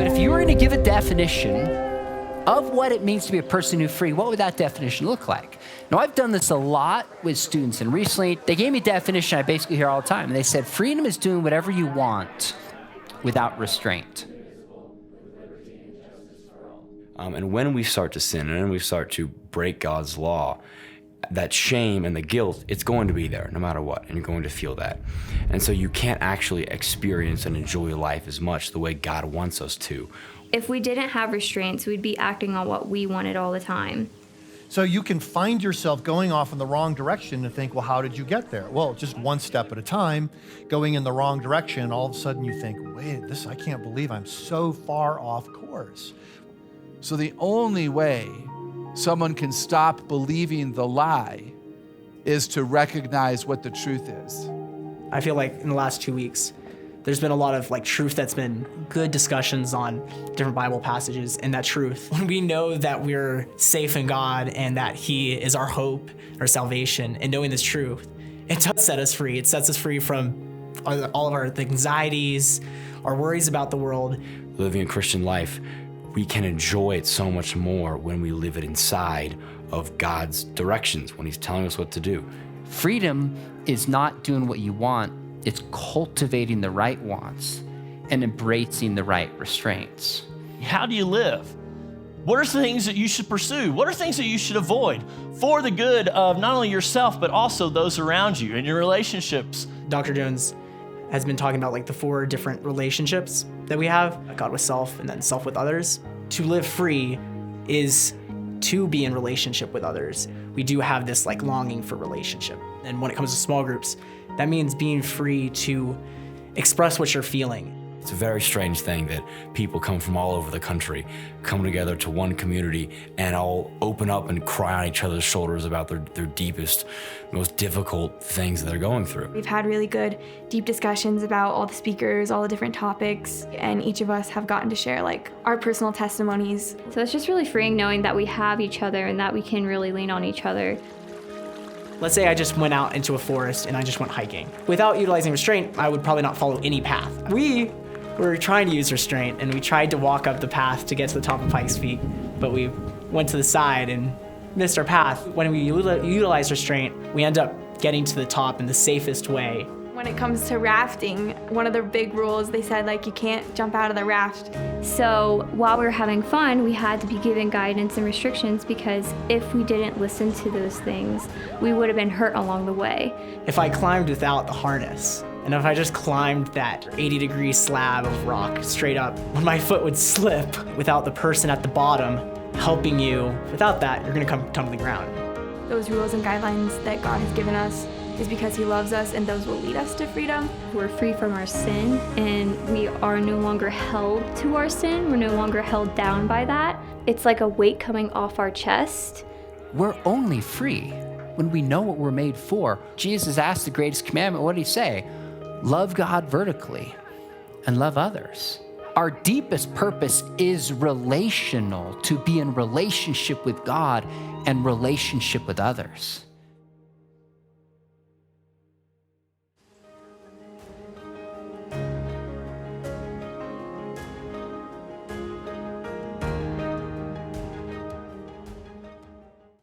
But if you were going to give a definition of what it means to be a person who's free, what would that definition look like? Now, I've done this a lot with students, and recently they gave me a definition I basically hear all the time. And they said, freedom is doing whatever you want without restraint. And when we start to sin and when we start to break God's law, that shame and the guilt, it's going to be there no matter what, and you're going to feel that. And so you can't actually experience and enjoy life as much the way God wants us to. If we didn't have restraints, we'd be acting on what we wanted all the time. So you can find yourself going off in the wrong direction and think, well, how did you get there? Well, just one step at a time, going in the wrong direction. All of a sudden you think, wait, I can't believe I'm so far off course. So the only way someone can stop believing the lie is to recognize what the truth is. I feel like in the last 2 weeks, there's been a lot of truth that's been good discussions on different Bible passages and that truth. When we know that we're safe in God and that He is our hope, our salvation, and knowing this truth, it does set us free. It sets us free from all of our anxieties, our worries about the world. Living a Christian life, we can enjoy it so much more when we live it inside of God's directions, when He's telling us what to do. Freedom is not doing what you want. It's cultivating the right wants and embracing the right restraints. How do you live? What are things that you should pursue? What are things that you should avoid for the good of not only yourself, but also those around you and your relationships? Dr. Jones has been talking about the 4 different relationships that we have, God with self and then self with others. To live free is to be in relationship with others. We do have this longing for relationship. And when it comes to small groups, that means being free to express what you're feeling. It's a very strange thing that people come from all over the country, come together to one community and all open up and cry on each other's shoulders about their deepest, most difficult things that they're going through. We've had really good, deep discussions about all the speakers, all the different topics, and each of us have gotten to share our personal testimonies. So it's just really freeing knowing that we have each other and that we can really lean on each other. Let's say I just went out into a forest and I just went hiking. Without utilizing restraint, I would probably not follow any path. We were trying to use restraint and we tried to walk up the path to get to the top of Pikes Peak, but we went to the side and missed our path. When we utilize restraint, we end up getting to the top in the safest way. When it comes to rafting, one of the big rules, they said you can't jump out of the raft. So while we were having fun, we had to be given guidance and restrictions because if we didn't listen to those things, we would have been hurt along the way. If I climbed without the harness, and if I just climbed that 80-degree slab of rock straight up, when my foot would slip without the person at the bottom helping you, without that, you're gonna come tumbling ground. Those rules and guidelines that God has given us is because He loves us, and those will lead us to freedom. We're free from our sin, and we are no longer held to our sin. We're no longer held down by that. It's like a weight coming off our chest. We're only free when we know what we're made for. Jesus asked the greatest commandment. What did He say? Love God vertically and love others. Our deepest purpose is relational, to be in relationship with God and relationship with others.